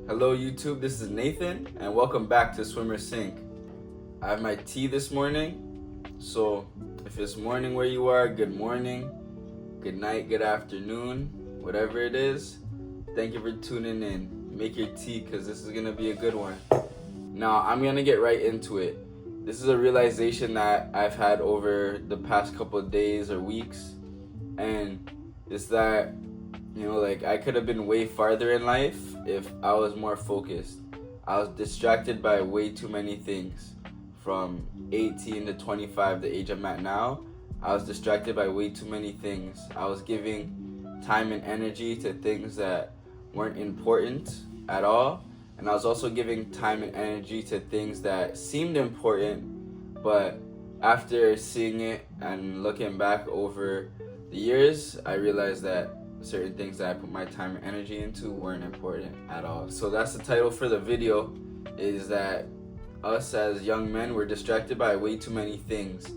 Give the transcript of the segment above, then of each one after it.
Hello YouTube, this is Nathan and welcome back to Swimmer Sink. I have my tea this morning, so if it's morning where you are, good morning, good night, good afternoon, whatever it is, thank you for tuning in. Make your tea because this is going to be a good one. Now I'm going to get right into it. This is a realization that I've had over the past couple of days or weeks, and it's that I could have been way farther in life if I was more focused. I was distracted by way too many things. From 18 to 25, the age I'm at now, I was distracted by way too many things. I was giving time and energy to things that weren't important at all. And I was also giving time and energy to things that seemed important, but after seeing it and looking back over the years, I realized that certain things that I put my time and energy into weren't important at all. So that's the title for the video, is that us as young men, we're distracted by way too many things.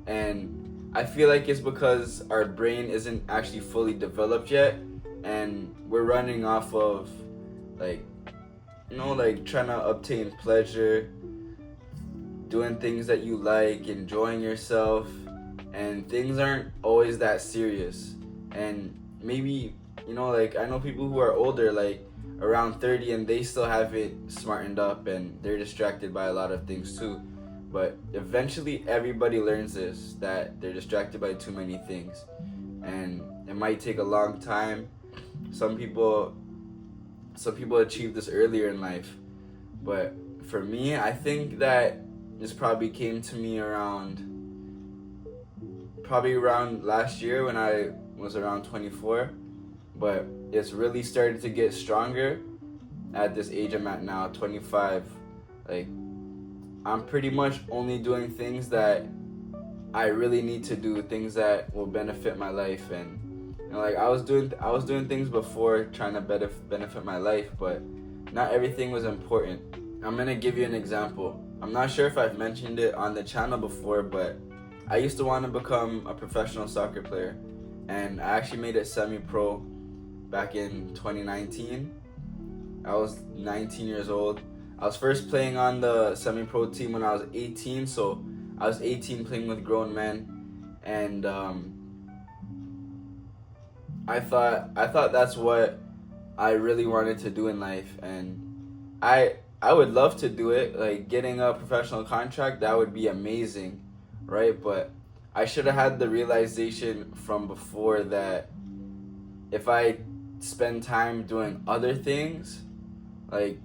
And I feel like it's because our brain isn't actually fully developed yet, and we're running off of trying to obtain pleasure, doing things that you like, enjoying yourself, and things aren't always that serious. And maybe, I know people who are older, like around 30, and they still haven't smartened up and they're distracted by a lot of things too. But eventually everybody learns this, that they're distracted by too many things. And it might take a long time. Some people achieve this earlier in life. But for me, I think that this probably came to me around last year when I was around 24, but it's really started to get stronger at this age I'm at now, 25. I'm pretty much only doing things that I really need to do, things that will benefit my life. And I was doing things before trying to benefit my life, but not everything was important. I'm gonna give you an example. I'm not sure if I've mentioned it on the channel before, but I used to want to become a professional soccer player, and I actually made it semi-pro back in 2019. I was 19 years old. I was first playing on the semi-pro team when I was 18, so I was 18 playing with grown men, and I thought that's what I really wanted to do in life, and I would love to do it, like getting a professional contract. That would be amazing, right? But I should have had the realization from before that if I spend time doing other things, like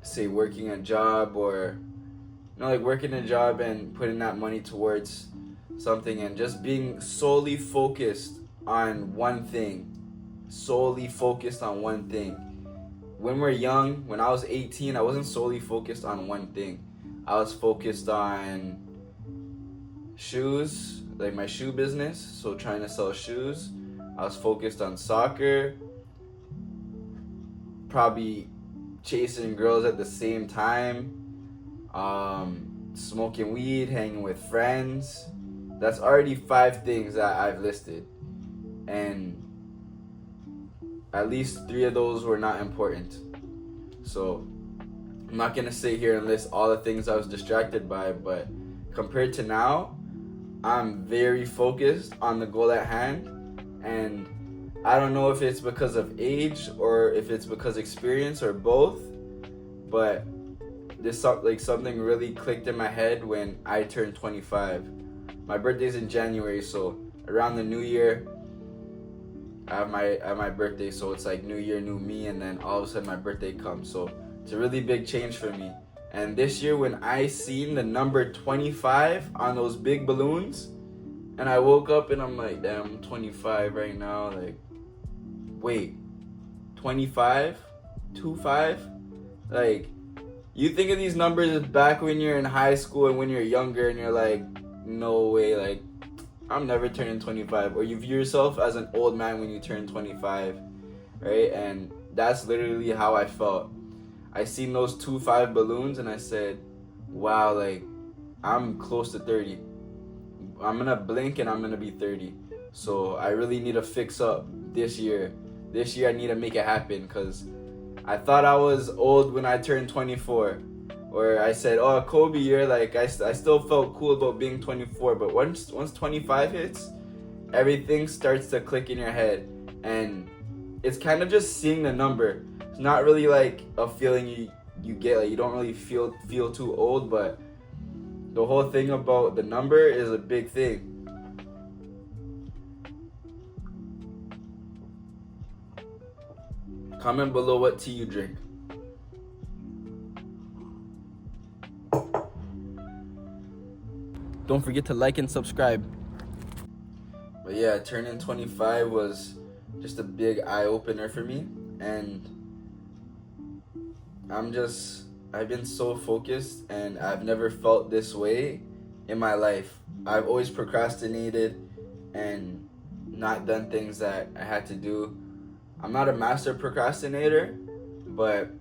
say working a job, or working a job and putting that money towards something and just being solely focused on one thing. When we're young, when I was 18, I wasn't solely focused on one thing. I was focused on shoes, like my shoe business, so trying to sell shoes. I was focused on soccer, probably chasing girls at the same time, smoking weed, hanging with friends. That's already 5 things that I've listed, and at least 3 of those were not important. So I'm not gonna sit here and list all the things I was distracted by, but compared to now, I'm very focused on the goal at hand. And I don't know if it's because of age or if it's because experience or both, but something really clicked in my head when I turned 25. My birthday's in January, so around the new year, I have my birthday, so it's like new year, new me, and then all of a sudden my birthday comes. So it's a really big change for me. And this year when I seen the number 25 on those big balloons, and I woke up and I'm like, damn, I'm 25 right now. Like, wait, 25? 25? Like, you think of these numbers back when you're in high school and when you're younger, and you're like, no way, like, I'm never turning 25. Or you view yourself as an old man when you turn 25, right? And that's literally how I felt. I seen those 25 balloons and I said, wow, like, I'm close to 30. I'm gonna blink and I'm gonna be 30. So I really need to fix up this year. This year I need to make it happen, because I thought I was old when I turned 24. Or I said, oh, Kobe, you're like, I still felt cool about being 24. But once 25 hits, everything starts to click in your head. And it's kind of just seeing the number. It's not really like a feeling you get. Like, you don't really feel too old, but the whole thing about the number is a big thing. Comment below what tea you drink. Don't forget to like and subscribe. But yeah, turning 25 was just a big eye-opener for me. And I've been so focused, and I've never felt this way in my life. I've always procrastinated and not done things that I had to do. I'm not a master procrastinator, but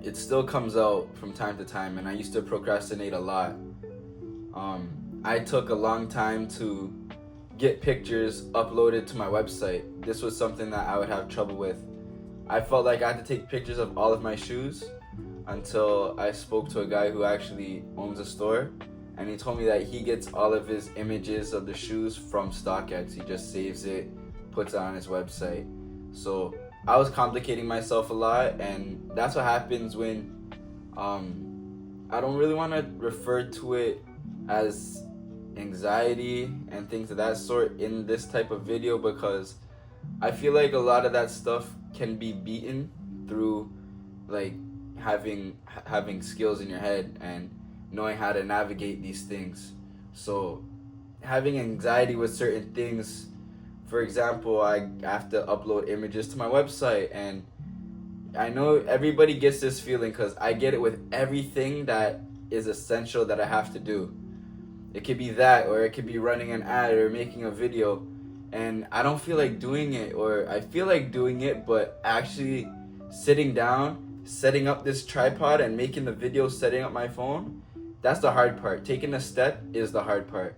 it still comes out from time to time, and I used to procrastinate a lot. I took a long time to get pictures uploaded to my website. This was something that I would have trouble with. I felt like I had to take pictures of all of my shoes until I spoke to a guy who actually owns a store, and he told me that he gets all of his images of the shoes from StockX. He just saves it, puts it on his website. So I was complicating myself a lot, and that's what happens when I don't really want to refer to it as anxiety and things of that sort in this type of video, because I feel like a lot of that stuff can be beaten through like having skills in your head and knowing how to navigate these things. So having anxiety with certain things, for example, I have to upload images to my website, and I know everybody gets this feeling because I get it with everything that is essential that I have to do. It could be that, or it could be running an ad or making a video, and I don't feel like doing it, or I feel like doing it, but actually sitting down, setting up this tripod and making the video, setting up my phone, that's the hard part. Taking a step is the hard part.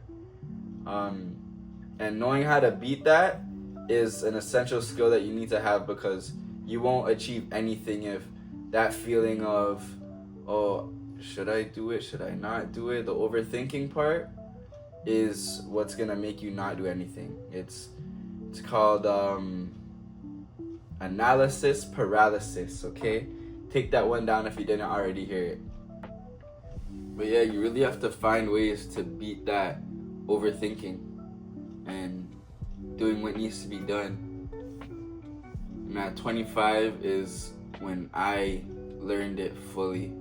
And knowing how to beat that is an essential skill that you need to have, because you won't achieve anything if that feeling of, oh, should I do it? Should I not do it? The overthinking part is what's gonna make you not do anything. It's called analysis paralysis, okay? Take that one down if you didn't already hear it. But yeah, you really have to find ways to beat that overthinking and doing what needs to be done. And at 25 is when I learned it fully.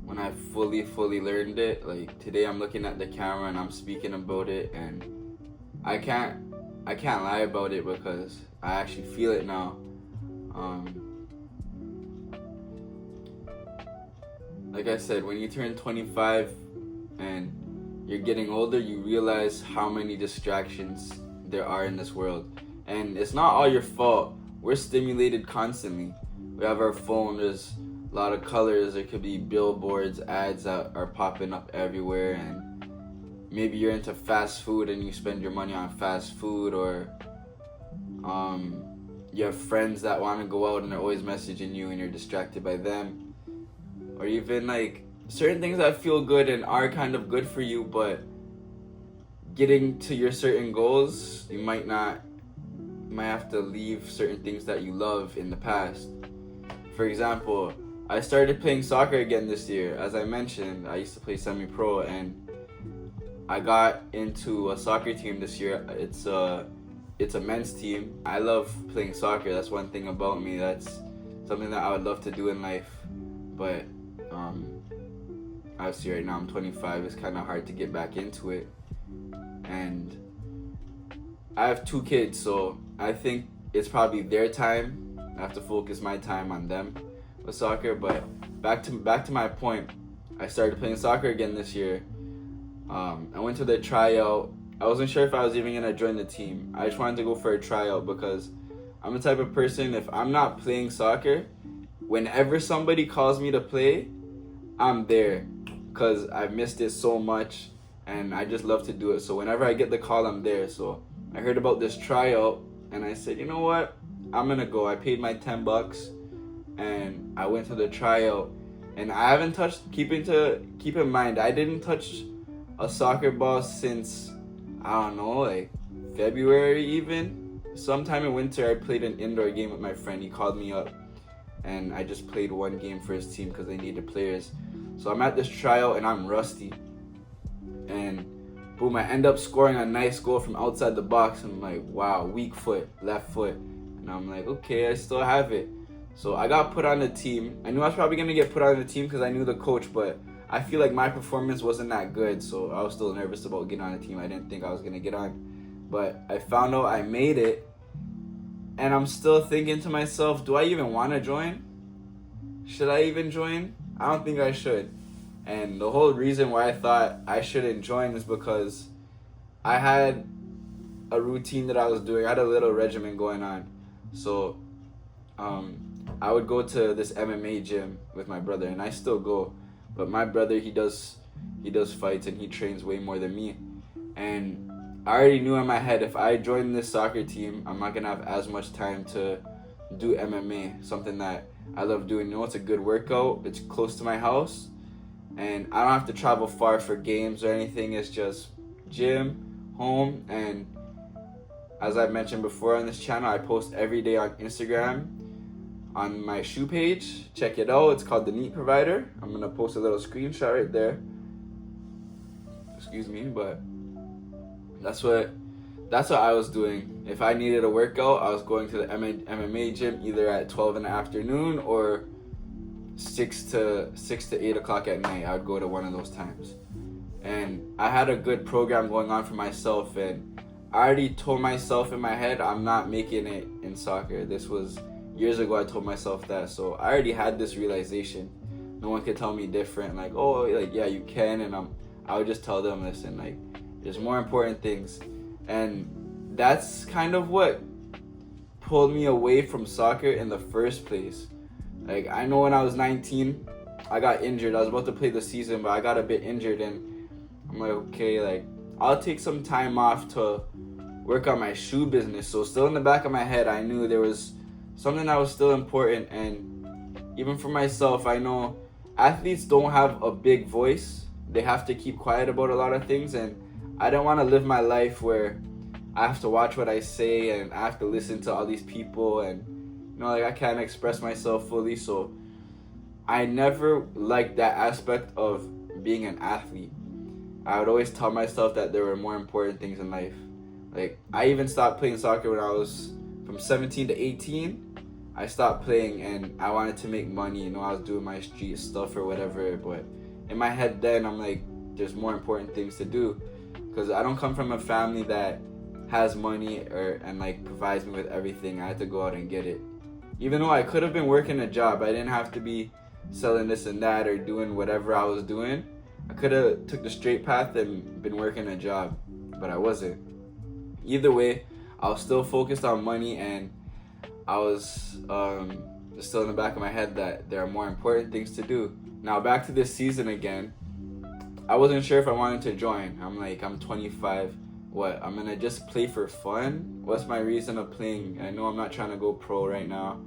When I fully learned it, like today I'm looking at the camera and I'm speaking about it, and I can't lie about it because I actually feel it now. Like I said, when you turn 25 and you're getting older, you realize how many distractions there are in this world. And it's not all your fault. We're stimulated constantly. We have our phone, there's a lot of colors, there could be billboards, ads that are popping up everywhere, and maybe you're into fast food and you spend your money on fast food, or you have friends that want to go out and they're always messaging you and you're distracted by them, or even like certain things that feel good and are kind of good for you, but getting to your certain goals, you might have to leave certain things that you love in the past. For example, I started playing soccer again this year. As I mentioned, I used to play semi-pro, and I got into a soccer team this year. It's a men's team. I love playing soccer. That's one thing about me. That's something that I would love to do in life. But obviously right now I'm 25. It's kind of hard to get back into it. And I have 2 kids, so I think it's probably their time. I have to focus my time on them with soccer. But back to my point, I started playing soccer again this year. I went to the tryout. I wasn't sure if I was even gonna join the team. I just wanted to go for a tryout because I'm the type of person, if I'm not playing soccer, whenever somebody calls me to play, I'm there, because I've missed it so much and I just love to do it. So whenever I get the call, I'm there. So I heard about this tryout and I said, you know what? I'm gonna go. I paid my $10 and I went to the tryout. And I haven't touched. Keep in mind, I didn't touch a soccer ball since, I don't know, like February even. Sometime in winter, I played an indoor game with my friend. He called me up, and I just played one game for his team because they needed players. So I'm at this tryout and I'm rusty, and boom, I end up scoring a nice goal from outside the box. I'm like, wow, weak foot, left foot, and I'm like, okay, I still have it. So I got put on the team. I knew I was probably gonna get put on the team because I knew the coach, but I feel like my performance wasn't that good, so I was still nervous about getting on the team. I didn't think I was gonna get on, but I found out I made it, and I'm still thinking to myself, do I even want to join? Should I even join? I don't think I should. And the whole reason why I thought I shouldn't join is because I had a routine that I was doing. I had a little regimen going on. So I would go to this MMA gym with my brother, and I still go. But my brother, he does fights, and he trains way more than me. And I already knew in my head, if I join this soccer team, I'm not gonna have as much time to do MMA, something that I love doing. You know, it's a good workout. It's close to my house, and I don't have to travel far for games or anything. It's just gym, home, and as I've mentioned before on this channel, I post every day on Instagram on my shoe page. Check it out. It's called The Neat Provider. I'm gonna post a little screenshot right there. Excuse me, but that's what I was doing. If I needed a workout, I was going to the MMA gym either at 12 in the afternoon or 6 to 8 o'clock at night. I would go to one of those times. And I had a good program going on for myself, and I already told myself in my head I'm not making it in soccer. This was years ago. I told myself that, so I already had this realization. No one could tell me different. Like, oh, like, yeah, you can. And I would just tell them, listen, like, there's more important things. And that's kind of what pulled me away from soccer in the first place. Like, I know when I was 19, I got injured. I was about to play the season, but I got a bit injured, and I'm like, okay, like, I'll take some time off to work on my shoe business. So still in the back of my head, I knew there was something that was still important. And even for myself, I know athletes don't have a big voice. They have to keep quiet about a lot of things, and I don't want to live my life where I have to watch what I say and I have to listen to all these people, and you know, like, I can't express myself fully. So I never liked that aspect of being an athlete. I would always tell myself that there were more important things in life. Like, I even stopped playing soccer when I was from 17 to 18. I stopped playing and I wanted to make money. You know, I was doing my street stuff or whatever, but in my head then, I'm like, there's more important things to do, because I don't come from a family that has money and like provides me with everything. I had to go out and get it. Even though I could have been working a job, I didn't have to be selling this and that or doing whatever I was doing. I could have took the straight path and been working a job, but I wasn't. Either way, I was still focused on money, and I was still in the back of my head that there are more important things to do. Now back to this season again. I wasn't sure if I wanted to join. I'm like, I'm 25. What, I'm gonna just play for fun? What's my reason of playing? I know I'm not trying to go pro right now,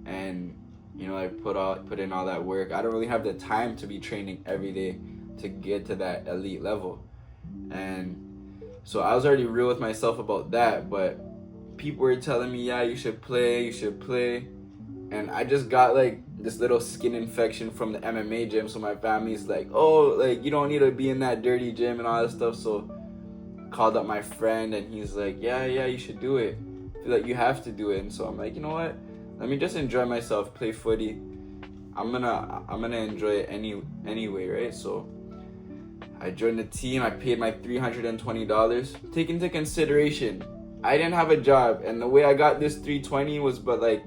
and you know, I put in all that work. I don't really have the time to be training every day to get to that elite level. And so I was already real with myself about that, but people were telling me, yeah, you should play. And I just got like this little skin infection from the MMA gym. So my family's like, oh, like, you don't need to be in that dirty gym and all that stuff. So called up my friend, and he's like, yeah, you should do it. I feel like you have to do it. And so I'm like, you know what? Let me just enjoy myself, play footy. I'm gonna enjoy it anyway, right? So I joined the team. I paid my $320. Take into consideration, I didn't have a job, and the way I got this $320 was, but like,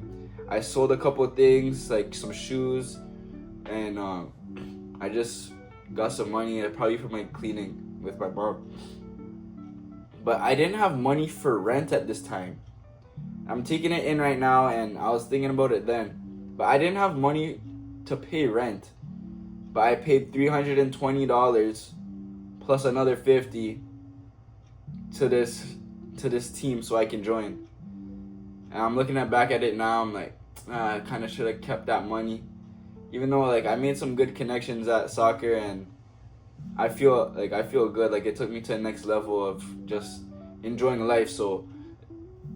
I sold a couple of things, like some shoes, and I just got some money, probably for my cleaning with my mom. But I didn't have money for rent at this time. I'm taking it in right now, and I was thinking about it then. But I didn't have money to pay rent. But I paid $320 plus another $50 to this team so I can join. And I'm looking back at it now, I'm like, I kind of should have kept that money, even though like I made some good connections at soccer, and I feel good. Like it took me to the next level of just enjoying life. So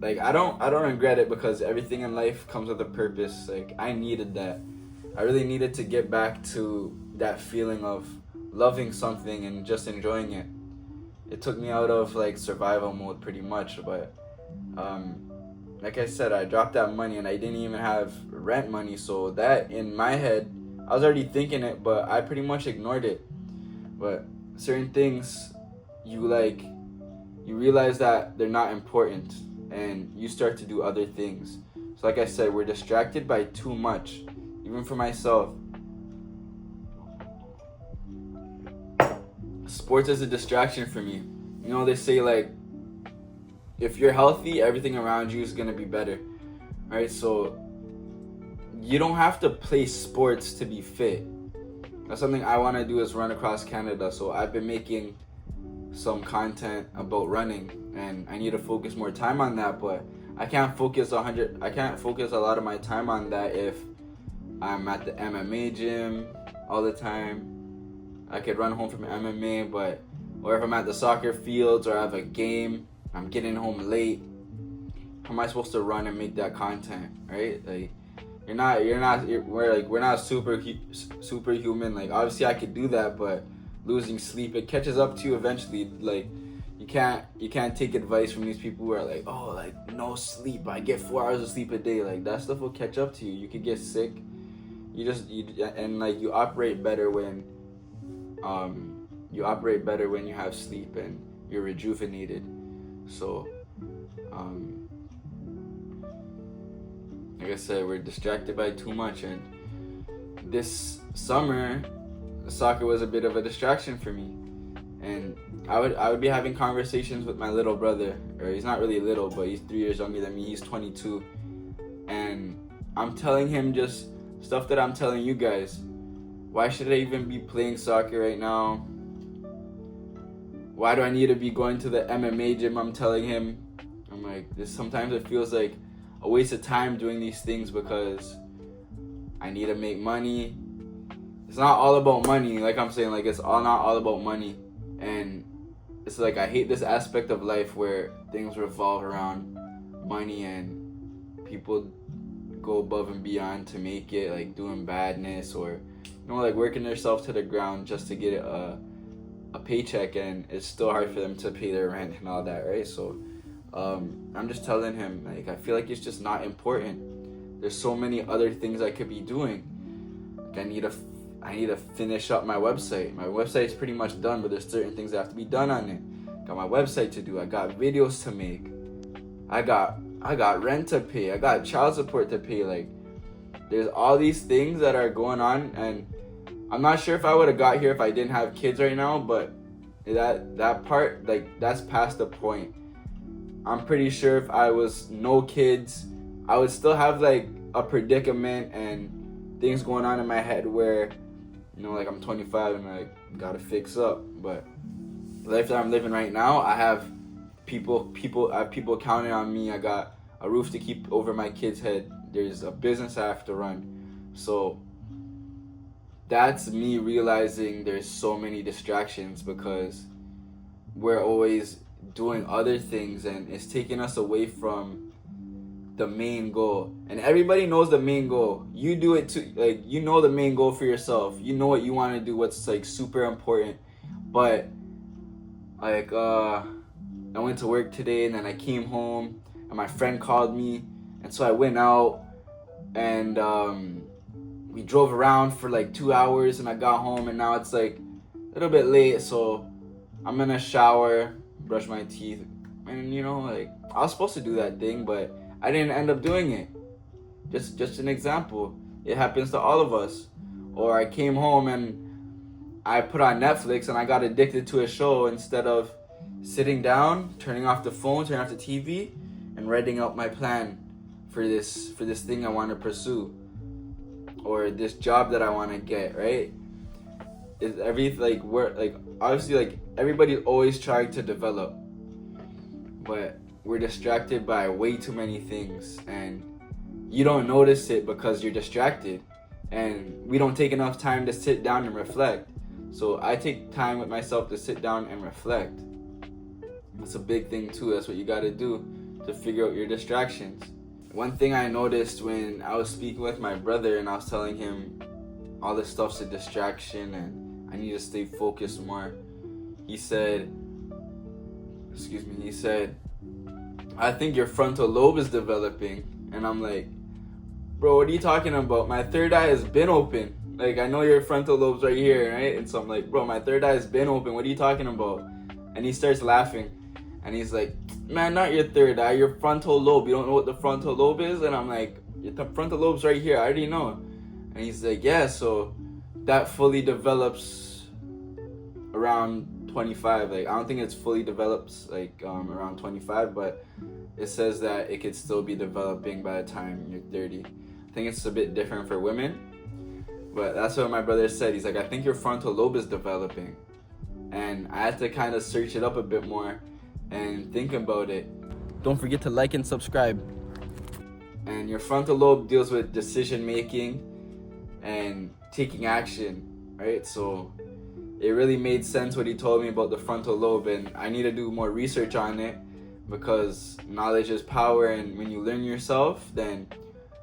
like I don't regret it, because everything in life comes with a purpose. Like I needed that. I really needed to get back to that feeling of loving something and just enjoying it. It took me out of like survival mode pretty much, but like I said, I dropped that money and I didn't even have rent money, so that in my head, I was already thinking it, but I pretty much ignored it. But certain things, you realize that they're not important, and you start to do other things. So like I said, we're distracted by too much. Even for myself, sports is a distraction for me. You know, they say like, if you're healthy, everything around you is gonna be better, right? So you don't have to play sports to be fit. That's something I want to do, is run across Canada. So I've been making some content about running, and I need to focus more time on that. But I can't focus a lot of my time on that if I'm at the MMA gym all the time. I could run home from MMA, or if I'm at the soccer fields or I have a game, I'm getting home late. How am I supposed to run and make that content, right? Like, we're not superhuman. Like, obviously I could do that, but losing sleep, it catches up to you eventually. Like, you can't take advice from these people who are like, oh, like, no sleep, I get 4 hours of sleep a day. Like, that stuff will catch up to you. You could get sick. You operate better when you have sleep and you're rejuvenated. So like I said, we're distracted by too much, and this summer soccer was a bit of a distraction for me. And I would be having conversations with my little brother, or he's not really little, but he's 3 years younger than me. He's 22, and I'm telling him just stuff that I'm telling you guys. Why should I even be playing soccer right now? Why do I need to be going to the MMA gym? I'm telling him. I'm like, sometimes it feels like a waste of time doing these things, because I need to make money. It's not all about money, like I'm saying, like not all about money. And it's like, I hate this aspect of life where things revolve around money and people go above and beyond to make it, like doing badness, or like working themselves to the ground just to get a paycheck, and it's still hard for them to pay their rent and all that, right? So I'm just telling him, like, I feel like it's just not important. There's so many other things I could be doing. Like, I need to finish up my website. My website's pretty much done, but there's certain things that have to be done on it. Got my website to do. I got videos to make. I got rent to pay. I got child support to pay. Like, there's all these things that are going on, and I'm not sure if I would have got here if I didn't have kids right now, but that part, like, that's past the point. I'm pretty sure if I was no kids, I would still have like a predicament and things going on in my head where, like, I'm 25 and I gotta fix up. But the life that I'm living right now, I have people counting on me. I got a roof to keep over my kid's head. There's a business I have to run. So that's me realizing there's so many distractions, because we're always doing other things, and it's taking us away from the main goal. And everybody knows the main goal. You do it too. Like, you know the main goal for yourself. You know what you want to do, what's like super important. But like I went to work today, and then I came home and my friend called me, and so I went out, and we drove around for like 2 hours, and I got home, and now it's like a little bit late, so I'm gonna shower, brush my teeth, and like, I was supposed to do that thing, but I didn't end up doing it. Just an example. It happens to all of us. Or I came home and I put on Netflix and I got addicted to a show instead of sitting down, turning off the phone, turning off the TV, and writing out my plan for this thing I want to pursue, or this job that I want to get, right? Obviously, like, everybody's always trying to develop, but we're distracted by way too many things, and you don't notice it because you're distracted, and we don't take enough time to sit down and reflect. So I take time with myself to sit down and reflect. That's a big thing too. That's what you got to do to figure out your distractions. One thing I noticed when I was speaking with my brother and I was telling him all this stuff's a distraction and I need to stay focused more, he said, I think your frontal lobe is developing. And I'm like, bro, what are you talking about? My third eye has been open. Like, I know your frontal lobe's right here, right? And so I'm like, bro, my third eye has been open. What are you talking about? And he starts laughing. And he's like, man, not your third eye, your frontal lobe. You don't know what the frontal lobe is? And I'm like, the frontal lobe's right here. I already know. And he's like, yeah, so that fully develops around 25. Like, I don't think it's fully develops like around 25, but it says that it could still be developing by the time you're 30. I think it's a bit different for women, but that's what my brother said. He's like, I think your frontal lobe is developing. And I had to kind of search it up a bit more and think about it. Don't forget to like and subscribe. And your frontal lobe deals with decision making and taking action, right? So it really made sense what he told me about the frontal lobe, and I need to do more research on it, because knowledge is power, and when you learn yourself, then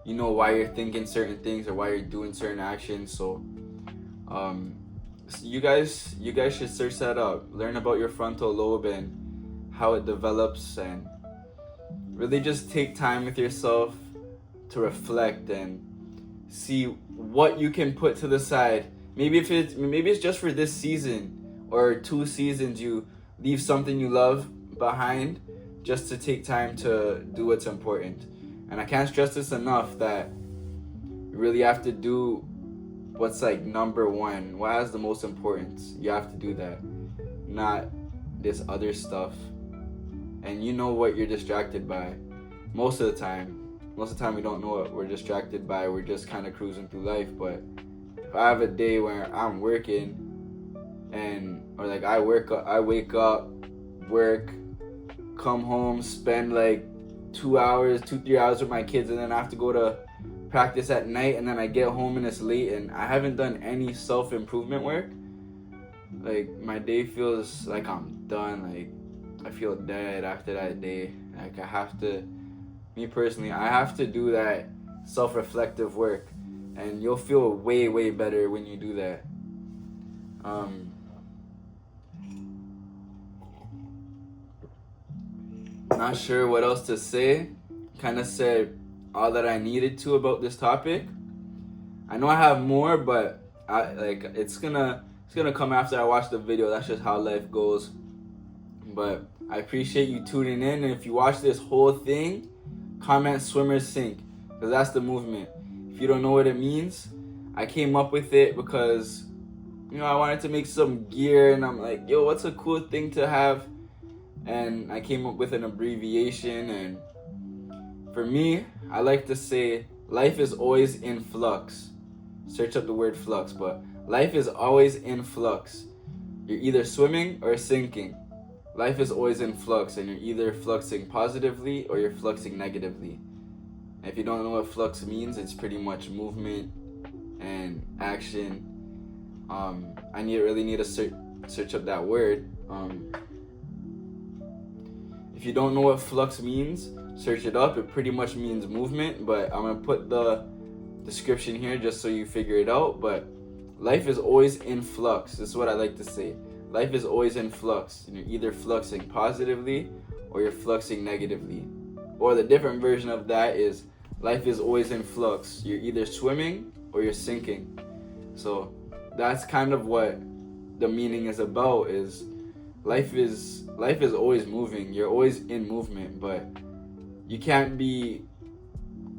you know why you're thinking certain things or why you're doing certain actions. So you guys should search that up, learn about your frontal lobe and how it develops, and really just take time with yourself to reflect and see what you can put to the side. Maybe it's just for this season or 2 seasons, you leave something you love behind just to take time to do what's important. And I can't stress this enough, that you really have to do what's like number one, what has the most importance. You have to do that, not this other stuff. And you know what you're distracted by most of the time. Most of the time we don't know what we're distracted by. We're just kind of cruising through life. But if I have a day where I'm working or like I wake up, work, come home, spend like 3 hours with my kids, and then I have to go to practice at night, and then I get home and it's late and I haven't done any self-improvement work, like my day feels like I'm done. Like I feel dead after that day. Like me personally, I have to do that self-reflective work, and you'll feel way, way better when you do that. Not sure what else to say. Kind of said all that I needed to about this topic. I know I have more, but it's gonna come after I watch the video. That's just how life goes. But I appreciate you tuning in, and if you watch this whole thing, comment swimmer sink, because that's the movement. If you don't know what it means, I came up with it because I wanted to make some gear, and I'm like, yo, what's a cool thing to have? And I came up with an abbreviation, and for me, I like to say life is always in flux. Search up the word flux, but life is always in flux. You're either swimming or sinking. Life is always in flux, and you're either fluxing positively or you're fluxing negatively. And if you don't know what flux means, it's pretty much movement and action. I really need to search up that word. If you don't know what flux means, search it up. It pretty much means movement, but I'm gonna put the description here just so you figure it out. But life is always in flux. This is what I like to say. Life is always in flux, and you're either fluxing positively or you're fluxing negatively. Or the different version of that is life is always in flux. You're either swimming or you're sinking. So that's kind of what the meaning is about, is life is always moving. You're always in movement, but you can't be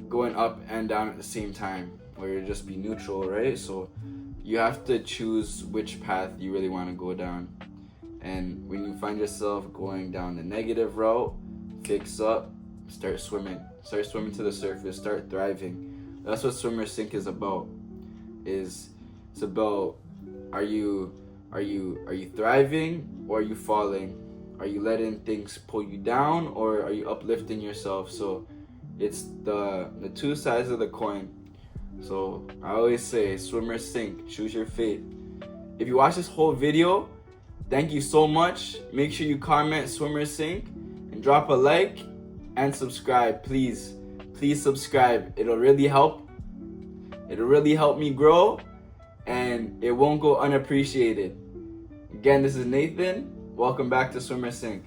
going up and down at the same time, or you'll just be neutral, right? So you have to choose which path you really want to go down. And when you find yourself going down the negative route, fix up, start swimming to the surface, start thriving. That's what swimmer sink is about. It's about, are you thriving or are you falling? Are you letting things pull you down, or are you uplifting yourself? So It's the two sides of the coin. So I always say, swim or sink, choose your fate. If you watch this whole video, thank you so much. Make sure you comment swim or sink and drop a like and subscribe, please. Please subscribe. It'll really help. It'll really help me grow, and it won't go unappreciated. Again, this is Nathan. Welcome back to Swim or Sink.